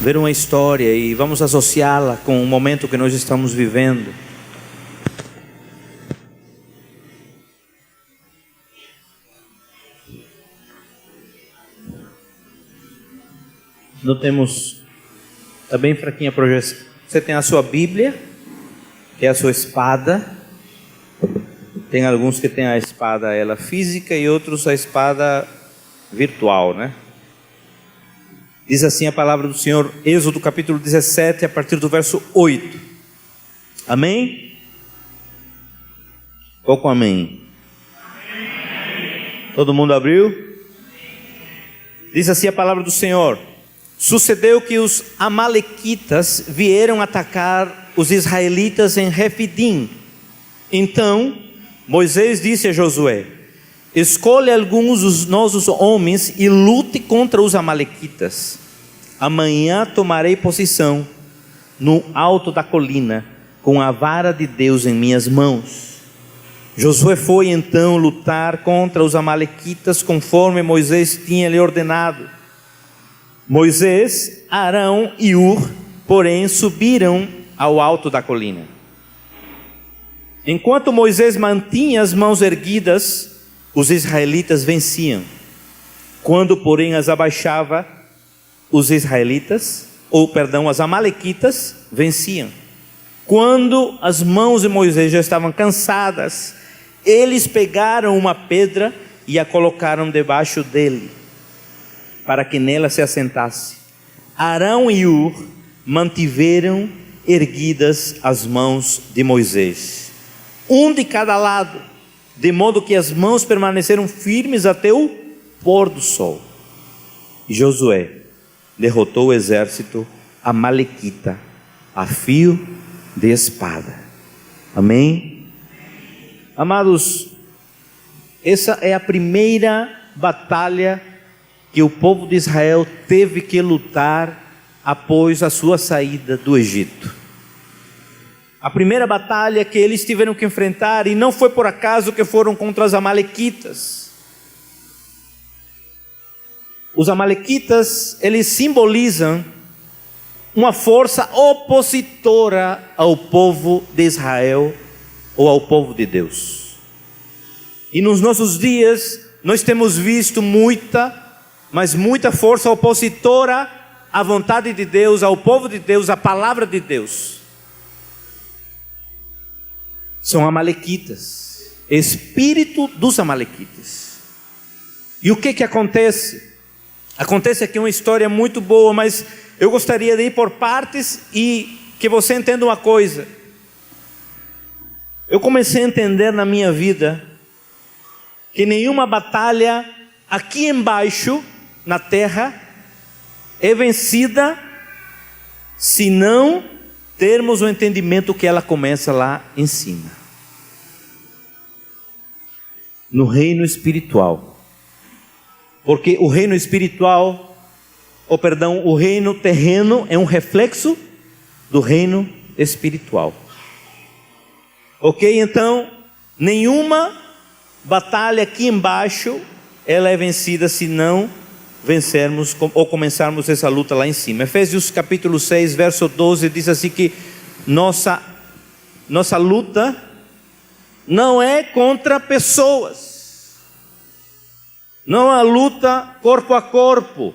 ver uma história e vamos associá-la com o momento que nós estamos vivendo. Não temos, está bem fraquinha a projeção. Você tem a sua Bíblia, que é a sua espada. Tem alguns que têm a espada ela física e outros a espada virtual, né? Diz assim a palavra do Senhor, Êxodo capítulo 17, a partir do verso 8. Amém? Qual com amém? Todo mundo abriu? Diz assim a palavra do Senhor: sucedeu que os amalequitas vieram atacar os israelitas em Refidim. Então Moisés disse a Josué: escolhe alguns dos nossos homens e lute contra os amalequitas. Amanhã tomarei posição no alto da colina, com a vara de Deus em minhas mãos. Josué foi então lutar contra os amalequitas, conforme Moisés tinha lhe ordenado. Moisés, Arão e Hur, porém, subiram ao alto da colina. Enquanto Moisés mantinha as mãos erguidas, os israelitas venciam. Quando, porém, as abaixava, os as amalequitas venciam. Quando as mãos de Moisés já estavam cansadas, eles pegaram uma pedra e a colocaram debaixo dele, para que nela se assentasse. Arão e Hur mantiveram erguidas as mãos de Moisés, um de cada lado, de modo que as mãos permaneceram firmes até o pôr do sol. E Josué derrotou o exército amalequita a fio de espada. Amém? Amados, essa é a primeira batalha que o povo de Israel teve que lutar após a sua saída do Egito. A primeira batalha que eles tiveram que enfrentar, e não foi por acaso que foram contra os amalequitas. Os amalequitas, eles simbolizam uma força opositora ao povo de Israel ou ao povo de Deus. E nos nossos dias, nós temos visto muita força opositora à vontade de Deus, ao povo de Deus, à palavra de Deus. São amalequitas, espírito dos amalequitas. E o que acontece? Acontece aqui uma história muito boa, mas eu gostaria de ir por partes e que você entenda uma coisa. Eu comecei a entender na minha vida que nenhuma batalha aqui embaixo na terra é vencida se não termos o entendimento que ela começa lá em cima, no reino espiritual. Porque o reino espiritual, o reino terreno é um reflexo do reino espiritual. Ok? Então, nenhuma batalha aqui embaixo ela é vencida se não vencermos ou começarmos essa luta lá em cima. Efésios capítulo 6, verso 12 diz assim que nossa luta não é contra pessoas, não é luta corpo a corpo,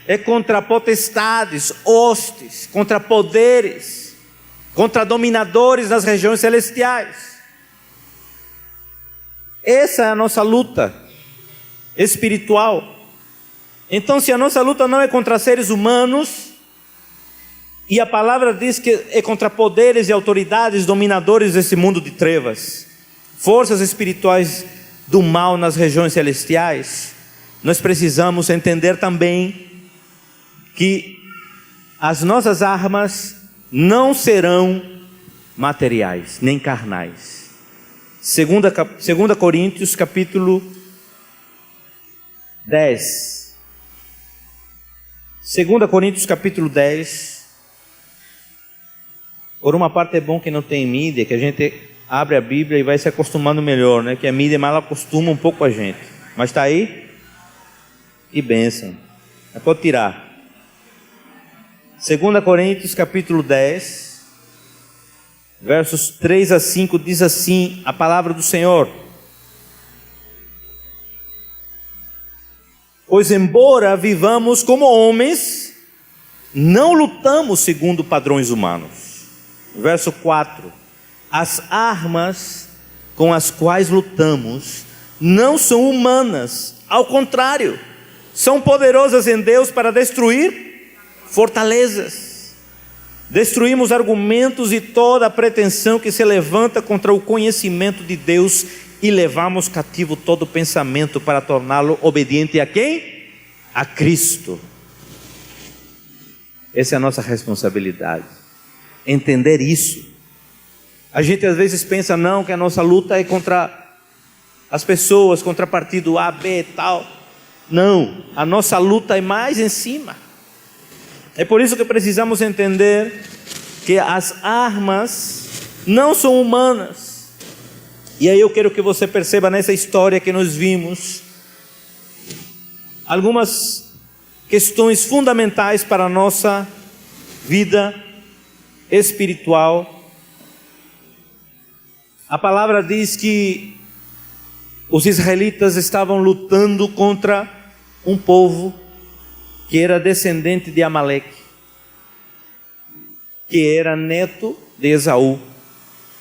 é contra potestades, hostes, contra poderes, contra dominadores das regiões celestiais. Essa é a nossa luta espiritual. Então, se a nossa luta não é contra seres humanos, e a palavra diz que é contra poderes e autoridades dominadores desse mundo de trevas, forças espirituais do mal nas regiões celestiais, nós precisamos entender também que as nossas armas não serão materiais, nem carnais. 2 Coríntios capítulo 10. 2 Coríntios capítulo 10. Por uma parte é bom que não tem mídia, que a gente abre a Bíblia e vai se acostumando melhor, né? Que a mídia mal acostuma um pouco a gente. Mas está aí? Que bênção. Pode tirar. 2 Coríntios capítulo 10, versos 3 a 5, diz assim a palavra do Senhor: pois embora vivamos como homens, não lutamos segundo padrões humanos. Verso 4: as armas com as quais lutamos não são humanas, ao contrário, são poderosas em Deus para destruir fortalezas. Destruímos argumentos e toda a pretensão que se levanta contra o conhecimento de Deus e levamos cativo todo pensamento para torná-lo obediente a quem? A Cristo. Essa é a nossa responsabilidade, entender isso. A gente às vezes pensa não, que a nossa luta é contra as pessoas, contra partido A, B e tal. Não, a nossa luta é mais em cima. É por isso que precisamos entender que as armas não são humanas. E aí eu quero que você perceba nessa história que nós vimos algumas questões fundamentais para a nossa vida espiritual. A palavra diz que os israelitas estavam lutando contra um povo que era descendente de Amaleque, que era neto de Esaú.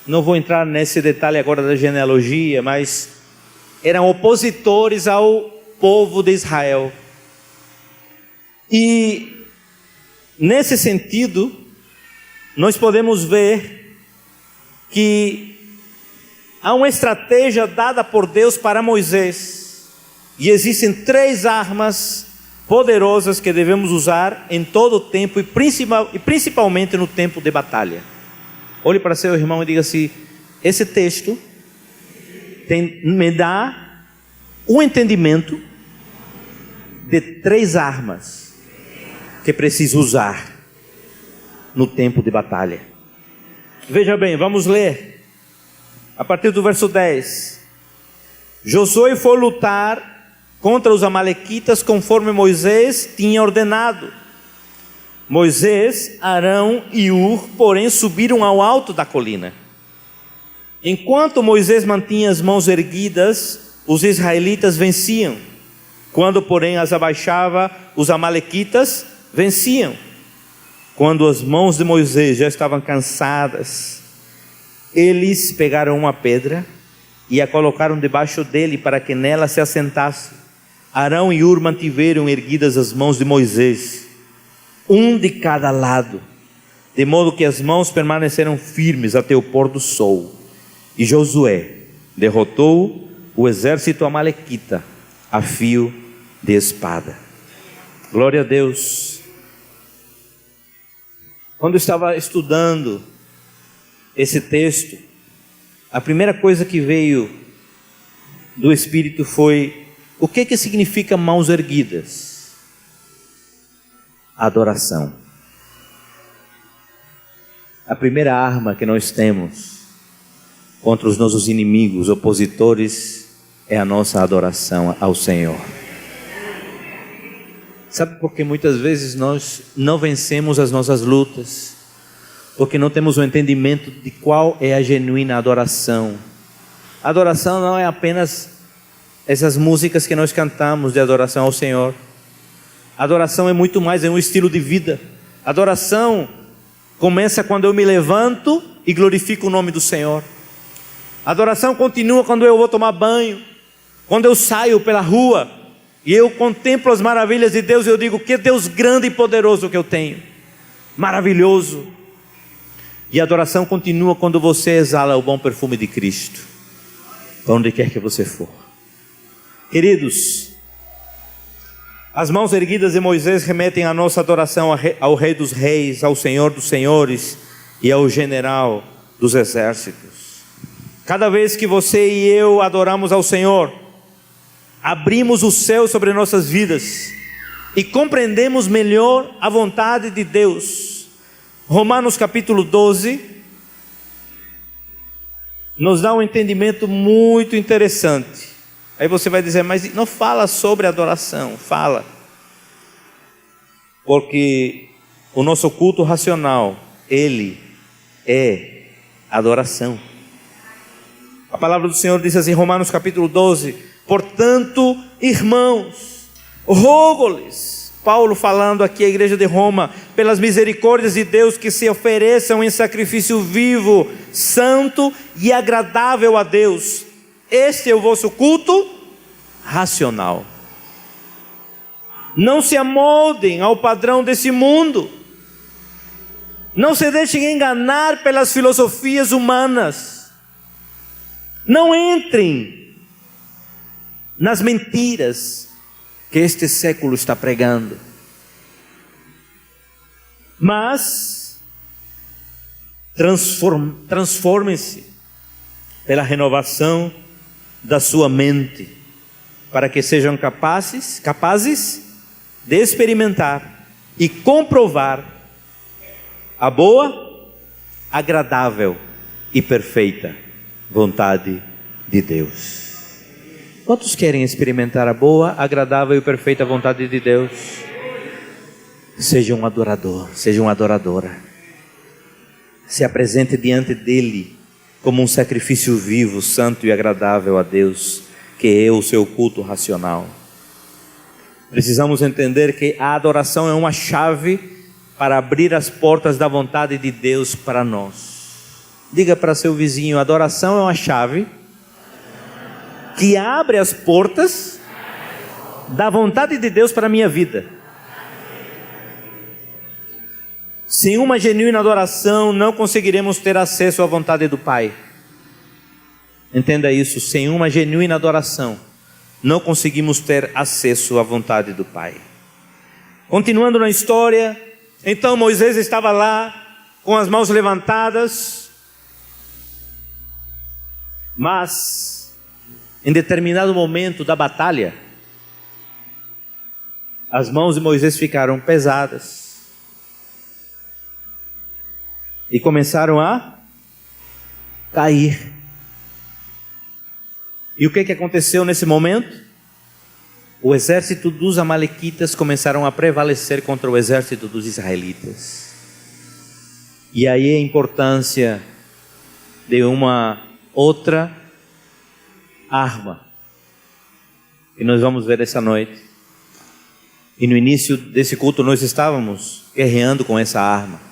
Não vou entrar nesse detalhe agora da genealogia, mas eram opositores ao povo de Israel. E nesse sentido, nós podemos ver que há uma estratégia dada por Deus para Moisés, e existem 3 armas poderosas que devemos usar em todo o tempo, e principalmente no tempo de batalha. Olhe para seu irmão e diga assim: esse texto me dá um entendimento de 3 armas que preciso usar no tempo de batalha. Veja bem, vamos ler a partir do verso 10. Josué foi lutar contra os amalequitas conforme Moisés tinha ordenado. Moisés, Arão e Hur, porém, subiram ao alto da colina. Enquanto Moisés mantinha as mãos erguidas, os israelitas venciam. Quando, porém, as abaixava, os amalequitas venciam. Quando as mãos de Moisés já estavam cansadas, eles pegaram uma pedra e a colocaram debaixo dele para que nela se assentasse. Arão e Hur mantiveram erguidas as mãos de Moisés, um de cada lado, de modo que as mãos permaneceram firmes até o pôr do sol. E Josué derrotou o exército amalequita a fio de espada. Glória a Deus. Quando eu estava estudando esse texto, a primeira coisa que veio do Espírito foi: o que significa mãos erguidas? Adoração. A primeira arma que nós temos contra os nossos inimigos, opositores, é a nossa adoração ao Senhor. Sabe por que muitas vezes nós não vencemos as nossas lutas? Porque não temos o entendimento de qual é a genuína adoração. A adoração não é apenas essas músicas que nós cantamos de adoração ao Senhor. A adoração é muito mais, é um estilo de vida. A adoração começa quando eu me levanto e glorifico o nome do Senhor. A adoração continua quando eu vou tomar banho, quando eu saio pela rua e eu contemplo as maravilhas de Deus, e eu digo: que Deus grande e poderoso que eu tenho, maravilhoso. E a adoração continua quando você exala o bom perfume de Cristo, para onde quer que você for. Queridos, as mãos erguidas de Moisés remetem a nossa adoração ao Rei dos Reis, ao Senhor dos Senhores e ao General dos Exércitos. Cada vez que você e eu adoramos ao Senhor, abrimos o céu sobre nossas vidas e compreendemos melhor a vontade de Deus. Romanos capítulo 12 nos dá um entendimento muito interessante. Aí você vai dizer: mas não fala sobre adoração. Fala, porque o nosso culto racional, ele é adoração. A palavra do Senhor diz assim, Romanos capítulo 12, portanto, irmãos, rogo-lhes, Paulo falando aqui à igreja de Roma, pelas misericórdias de Deus, que se ofereçam em sacrifício vivo, santo e agradável a Deus. Este é o vosso culto racional. Não se amoldem ao padrão desse mundo. Não se deixem enganar pelas filosofias humanas. Não entrem nas mentiras que este século está pregando. Mas transformem-se pela renovação da sua mente, para que sejam capazes de experimentar e comprovar a boa, agradável e perfeita vontade de Deus. Quantos querem experimentar a boa, agradável e perfeita vontade de Deus? Seja um adorador, seja uma adoradora. Se apresente diante dele como um sacrifício vivo, santo e agradável a Deus, que é o seu culto racional. Precisamos entender que a adoração é uma chave para abrir as portas da vontade de Deus para nós. Diga para seu vizinho, a adoração é uma chave que abre as portas da vontade de Deus para a minha vida. Sem uma genuína adoração, não conseguiremos ter acesso à vontade do Pai. Entenda isso, sem uma genuína adoração, não conseguimos ter acesso à vontade do Pai. Continuando na história, então Moisés estava lá, com as mãos levantadas, mas, em determinado momento da batalha, as mãos de Moisés ficaram pesadas, e começaram a cair. E o que aconteceu nesse momento? O exército dos amalequitas começaram a prevalecer contra o exército dos israelitas. E aí a importância de uma outra arma, que nós vamos ver essa noite. E no início desse culto nós estávamos guerreando com essa arma.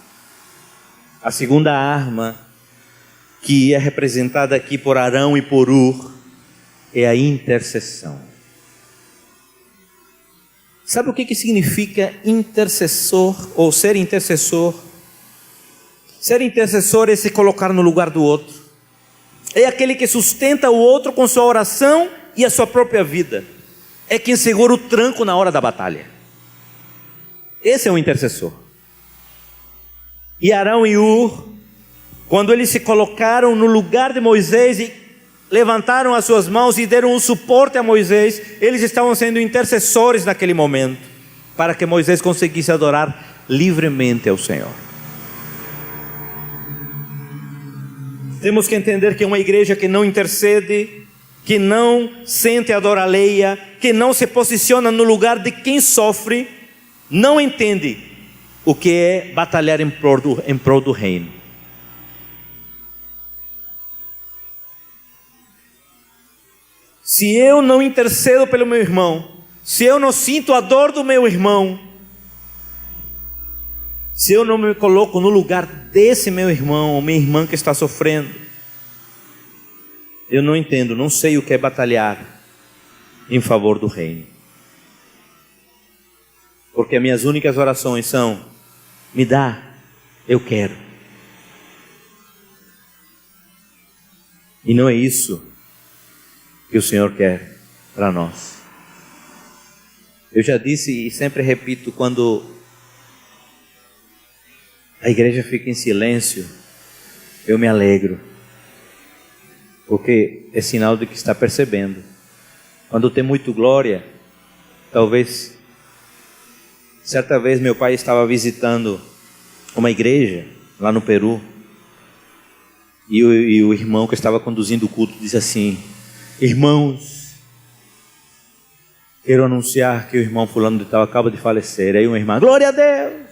A segunda arma, que é representada aqui por Arão e por Hur, é a intercessão. Sabe o que significa intercessor ou ser intercessor? Ser intercessor é se colocar no lugar do outro. É aquele que sustenta o outro com sua oração e a sua própria vida. É quem segura o tranco na hora da batalha. Esse é o intercessor. E Arão e Hur, quando eles se colocaram no lugar de Moisés e levantaram as suas mãos e deram um suporte a Moisés, eles estavam sendo intercessores naquele momento, para que Moisés conseguisse adorar livremente ao Senhor. Temos que entender que uma igreja que não intercede, que não sente a dor alheia, que não se posiciona no lugar de quem sofre, não entende o que é batalhar em prol do reino. Se eu não intercedo pelo meu irmão, se eu não sinto a dor do meu irmão, se eu não me coloco no lugar desse meu irmão ou minha irmã que está sofrendo, eu não entendo, não sei o que é batalhar em favor do reino. Porque as minhas únicas orações são: me dá, eu quero. E não é isso que o Senhor quer para nós. Eu já disse e sempre repito, quando a igreja fica em silêncio, eu me alegro, porque é sinal de que está percebendo. Quando tem muito glória, talvez, certa vez meu pai estava visitando uma igreja lá no Peru, e o irmão que estava conduzindo o culto disse assim: irmãos, quero anunciar que o irmão fulano de tal acaba de falecer. Aí uma irmã: glória a Deus.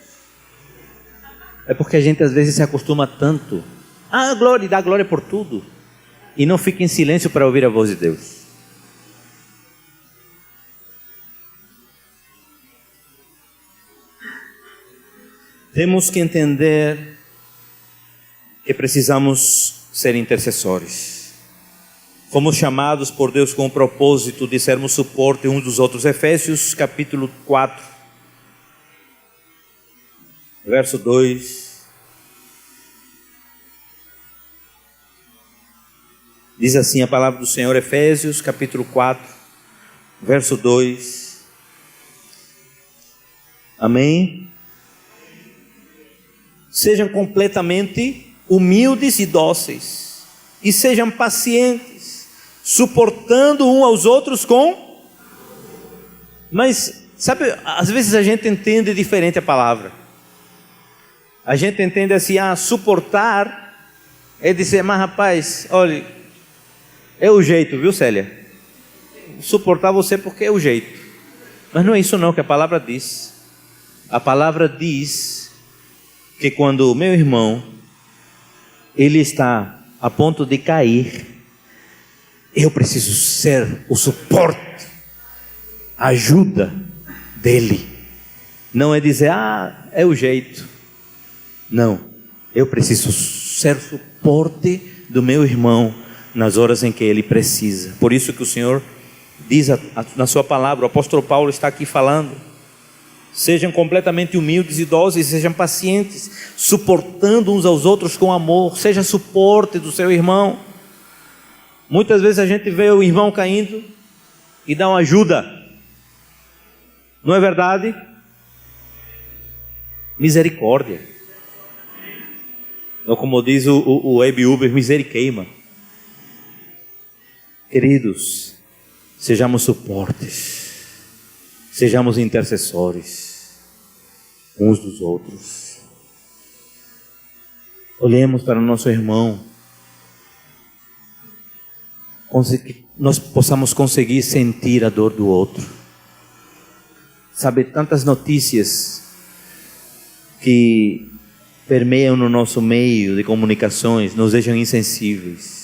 É porque a gente às vezes se acostuma tanto a glória, dá glória por tudo, e não fica em silêncio para ouvir a voz de Deus. Temos que entender que precisamos ser intercessores. Fomos chamados por Deus com o propósito de sermos suporte uns dos outros. Efésios capítulo 4, verso 2. Diz assim a palavra do Senhor, Efésios capítulo 4, verso 2. Amém? Sejam completamente humildes e dóceis, e sejam pacientes, suportando uns aos outros com... Mas, sabe, às vezes a gente entende diferente a palavra. A gente entende assim, suportar é dizer, mas rapaz, olha, é o jeito, viu, Célia? Suportar você porque é o jeito. Mas não é isso não que a palavra diz. A palavra diz que quando o meu irmão, ele está a ponto de cair, eu preciso ser o suporte, a ajuda dele. Não é dizer, é o jeito. Não, eu preciso ser suporte do meu irmão nas horas em que ele precisa. Por isso que o Senhor diz na sua palavra, o apóstolo Paulo está aqui falando, sejam completamente humildes e dóceis, sejam pacientes, suportando uns aos outros com amor, seja suporte do seu irmão. Muitas vezes a gente vê o irmão caindo e dá uma ajuda, não é verdade? Misericórdia, ou como diz o Abe Uber, miseriqueima. Queridos, sejamos suportes, sejamos intercessores uns dos outros. Olhemos para o nosso irmão, que nós possamos conseguir sentir a dor do outro. Sabe, tantas notícias que permeiam no nosso meio de comunicações nos deixam insensíveis.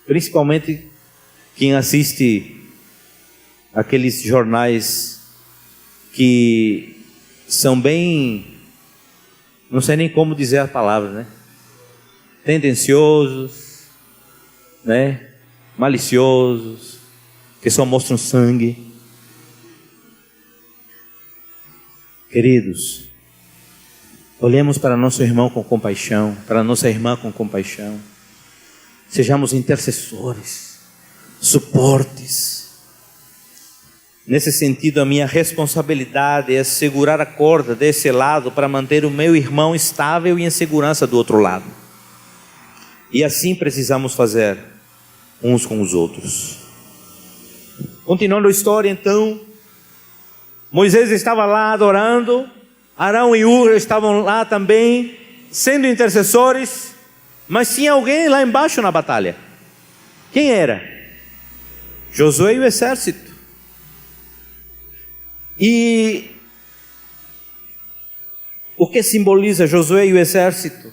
Principalmente quem assiste aqueles jornais que são bem, não sei nem como dizer a palavra, né? Tendenciosos, né? Maliciosos, que só mostram sangue. Queridos, olhemos para nosso irmão com compaixão, para nossa irmã com compaixão. Sejamos intercessores, suportes. Nesse sentido, a minha responsabilidade é segurar a corda desse lado para manter o meu irmão estável e em segurança do outro lado. E assim precisamos fazer uns com os outros. Continuando a história, então, Moisés estava lá adorando, Arão e Hur estavam lá também, sendo intercessores, mas tinha alguém lá embaixo na batalha. Quem era? Josué e o exército. E o que simboliza Josué e o exército?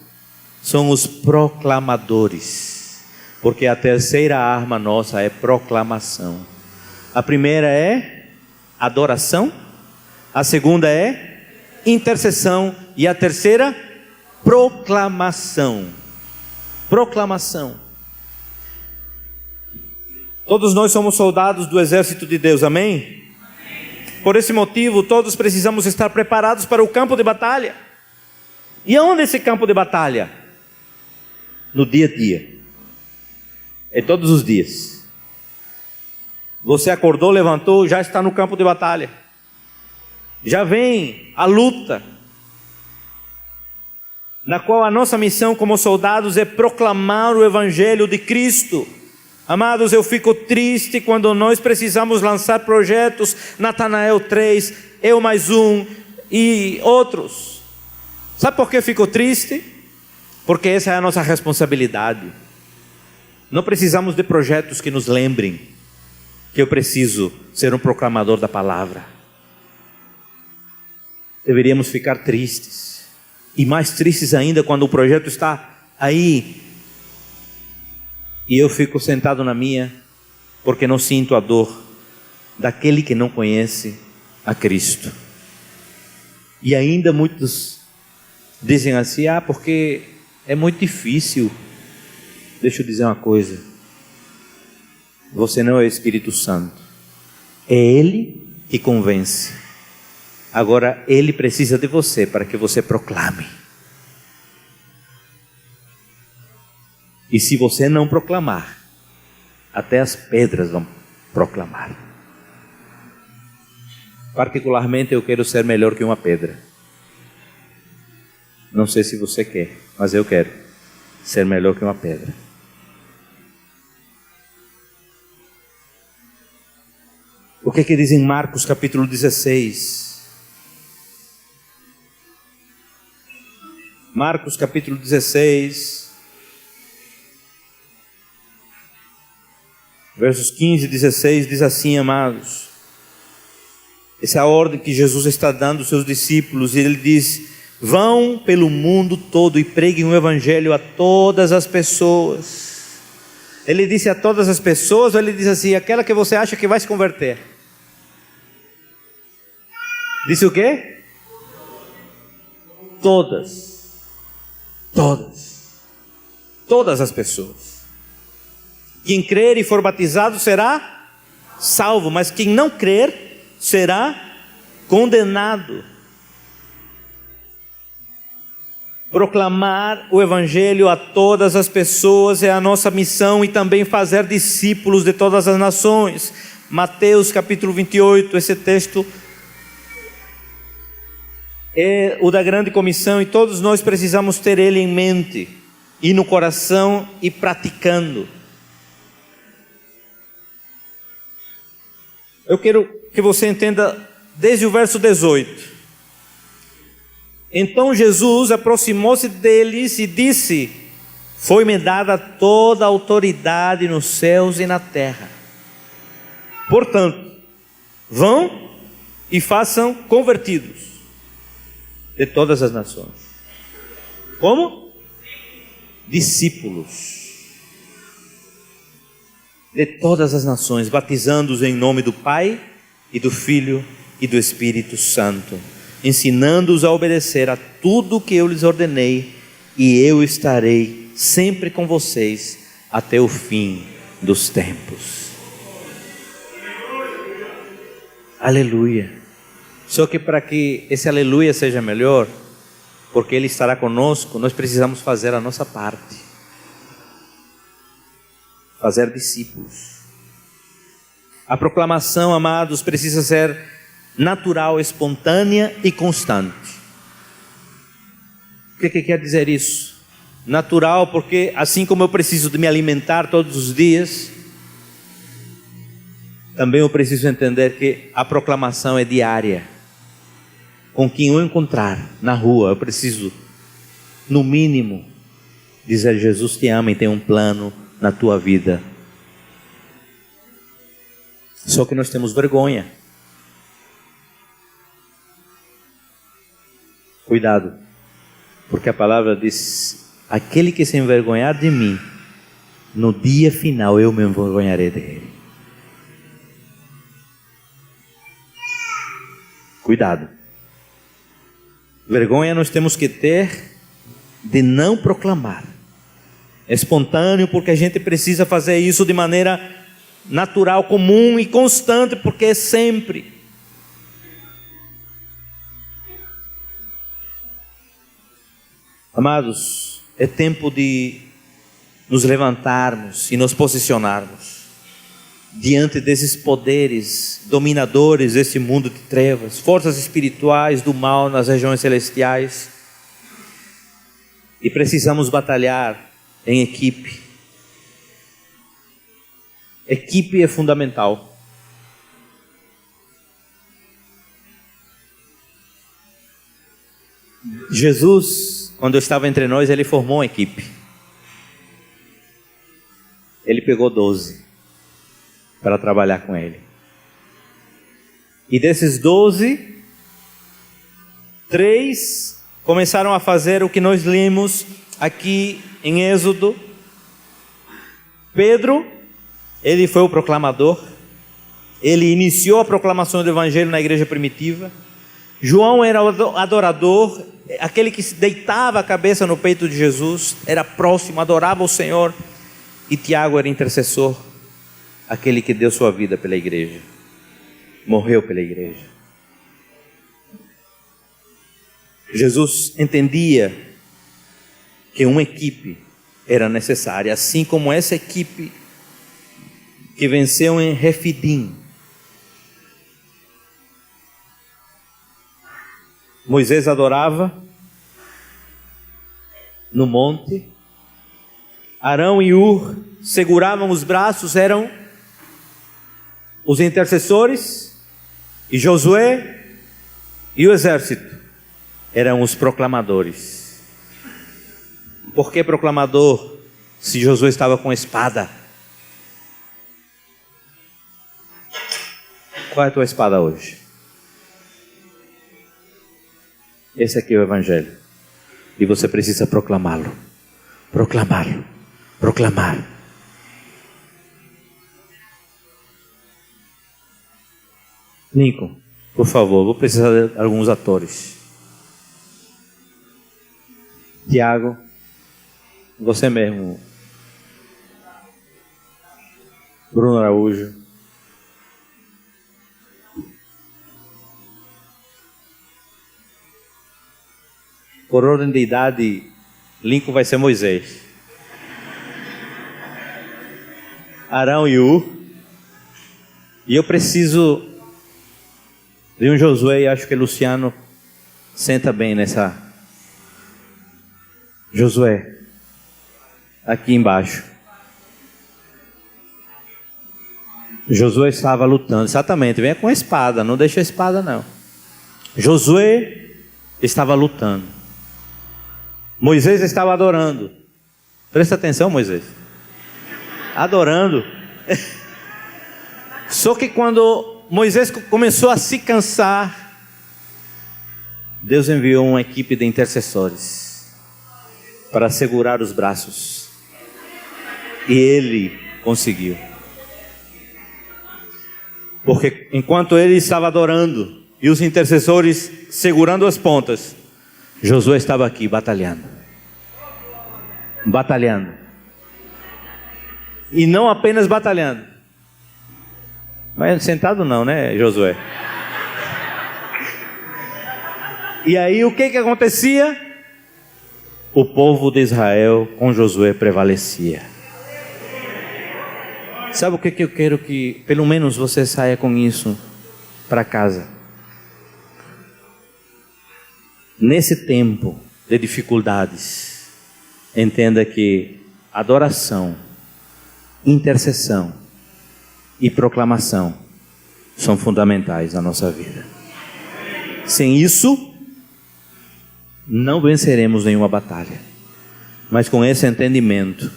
São os proclamadores, porque a terceira arma nossa é proclamação. A primeira é adoração, a segunda é intercessão e a terceira, proclamação. Proclamação. Todos nós somos soldados do exército de Deus, amém? Por esse motivo, todos precisamos estar preparados para o campo de batalha. E aonde é esse campo de batalha? No dia a dia. É todos os dias. Você acordou, levantou, já está no campo de batalha. Já vem a luta, na qual a nossa missão como soldados é proclamar o Evangelho de Cristo. Amados, eu fico triste quando nós precisamos lançar projetos, Natanael 3, Eu Mais Um e outros. Sabe por que eu fico triste? Porque essa é a nossa responsabilidade. Não precisamos de projetos que nos lembrem que eu preciso ser um proclamador da palavra. deveríamos ficar tristes. E mais tristes ainda quando o projeto está aí e eu fico sentado na minha, porque não sinto a dor daquele que não conhece a Cristo. E ainda muitos dizem assim: porque é muito difícil. Deixa eu dizer uma coisa: você não é o Espírito Santo, é Ele que convence. Agora Ele precisa de você para que você proclame. E se você não proclamar, até as pedras vão proclamar. Particularmente eu quero ser melhor que uma pedra. Não sei se você quer, mas eu quero ser melhor que uma pedra. O que diz em Marcos capítulo 16? Marcos capítulo 16, versos 15 e 16, diz assim, amados. Essa é a ordem que Jesus está dando aos seus discípulos, e Ele diz: vão pelo mundo todo e preguem o Evangelho a todas as pessoas. Ele disse a todas as pessoas, ou Ele diz assim, aquela que você acha que vai se converter? Disse o quê? Todas. Todas as pessoas. Quem crer e for batizado será salvo, mas quem não crer será condenado. Proclamar o Evangelho a todas as pessoas é a nossa missão, e também fazer discípulos de todas as nações. Mateus capítulo 28, esse texto é o da grande comissão, e todos nós precisamos ter ele em mente, e no coração, e praticando. Eu quero que você entenda desde o verso 18. Então Jesus aproximou-se deles e disse: foi-me dada toda a autoridade nos céus e na terra. Portanto, vão e façam convertidos de todas as nações. Como? Discípulos de todas as nações, batizando-os em nome do Pai e do Filho e do Espírito Santo, ensinando-os a obedecer a tudo que eu lhes ordenei, e eu estarei sempre com vocês até o fim dos tempos. Aleluia. Só que para que esse aleluia seja melhor, porque Ele estará conosco, nós precisamos fazer a nossa parte. Fazer discípulos. A proclamação, amados, precisa ser natural, espontânea e constante. O que quer dizer isso? Natural, porque assim como eu preciso de me alimentar todos os dias, também eu preciso entender que a proclamação é diária. Com quem eu encontrar na rua, eu preciso, no mínimo, dizer: Jesus te ama e tem um plano na tua vida. Só que nós temos vergonha. Cuidado, porque a palavra diz: aquele que se envergonhar de mim, no dia final eu me envergonharei dele. Cuidado. Vergonha nós temos que ter de não proclamar. É espontâneo, porque a gente precisa fazer isso de maneira natural, comum e constante, porque é sempre. Amados, é tempo de nos levantarmos e nos posicionarmos diante desses poderes dominadores desse mundo de trevas, forças espirituais do mal nas regiões celestiais, e precisamos batalhar em equipe. Equipe é fundamental. Jesus, quando estava entre nós, Ele formou uma equipe. Ele pegou 12 para trabalhar com Ele. E desses 12, 3 começaram a fazer o que nós lemos aqui em Êxodo. Pedro, ele foi o proclamador, ele iniciou a proclamação do evangelho na igreja primitiva. João era o adorador, aquele que se deitava a cabeça no peito de Jesus, era próximo, adorava o Senhor. E Tiago era intercessor, aquele que deu sua vida pela igreja, morreu pela igreja. Jesus entendia que uma equipe era necessária, assim como essa equipe que venceu em Refidim. Moisés adorava no monte, Arão e Hur seguravam os braços, eram os intercessores, e Josué e o exército eram os proclamadores. Por que proclamador se Josué estava com espada? Qual é a tua espada hoje? Esse aqui é o evangelho, e você precisa proclamá-lo, proclamá-lo, proclamar. Lincoln, por favor, vou precisar de alguns atores. Tiago, você mesmo. Bruno Araújo. Por ordem de idade, Lincoln vai ser Moisés. Arão e Hur. E eu preciso de um Josué, e acho que Luciano senta bem nessa. Josué, aqui embaixo. Josué estava lutando, exatamente, venha com a espada, não deixa a espada não. Josué estava lutando. Moisés estava adorando. Presta atenção, Moisés. Adorando. Só que quando Moisés começou a se cansar, Deus enviou uma equipe de intercessores para segurar os braços, e ele conseguiu, porque enquanto ele estava adorando e os intercessores segurando as pontas, Josué estava aqui batalhando, e não apenas batalhando, mas sentado não, né, Josué? E aí o que acontecia? O povo de Israel com Josué prevalecia. Sabe o que eu quero que pelo menos você saia com isso para casa? Nesse tempo de dificuldades, entenda que adoração, intercessão e proclamação são fundamentais na nossa vida. Sem isso, não venceremos nenhuma batalha, mas com esse entendimento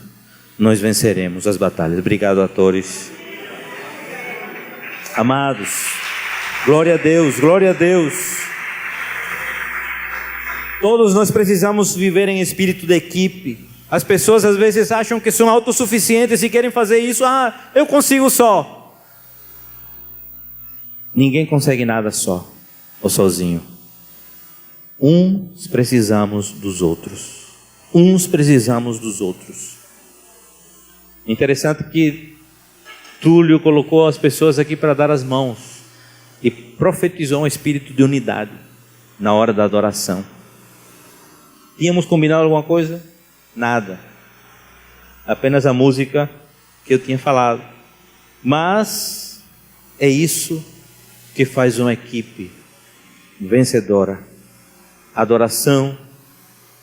nós venceremos as batalhas. Obrigado, atores. Amados, glória a Deus, glória a Deus. Todos nós precisamos viver em espírito de equipe. As pessoas às vezes acham que são autossuficientes e querem fazer isso. Eu consigo só. Ninguém consegue nada só ou sozinho. Uns precisamos dos outros. Uns precisamos dos outros. Interessante que Túlio colocou as pessoas aqui para dar as mãos e profetizou um espírito de unidade na hora da adoração. Tínhamos combinado alguma coisa? Nada. Apenas a música que eu tinha falado. Mas é isso que faz uma equipe vencedora. A adoração,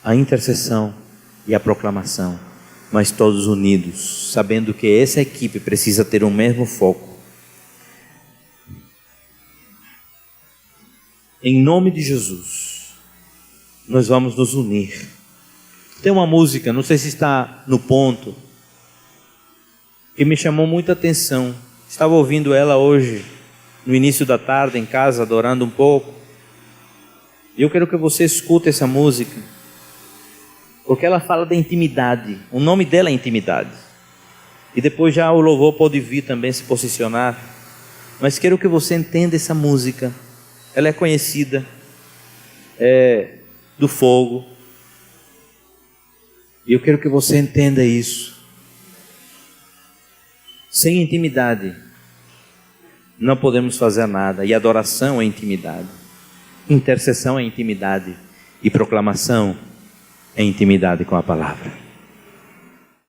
a intercessão e a proclamação, mas todos unidos, sabendo que essa equipe precisa ter o mesmo foco. Em nome de Jesus, nós vamos nos unir. Tem uma música, não sei se está no ponto, que me chamou muita atenção. Estava ouvindo ela hoje, no início da tarde, em casa, adorando um pouco. E eu quero que você escute essa música, porque ela fala da intimidade. O nome dela é intimidade. E depois já o louvor pode vir também se posicionar. Mas quero que você entenda essa música. Ela é conhecida, é do fogo. E eu quero que você entenda isso. Sem intimidade, não podemos fazer nada. E adoração é intimidade. Intercessão é intimidade. E proclamação é intimidade com a palavra.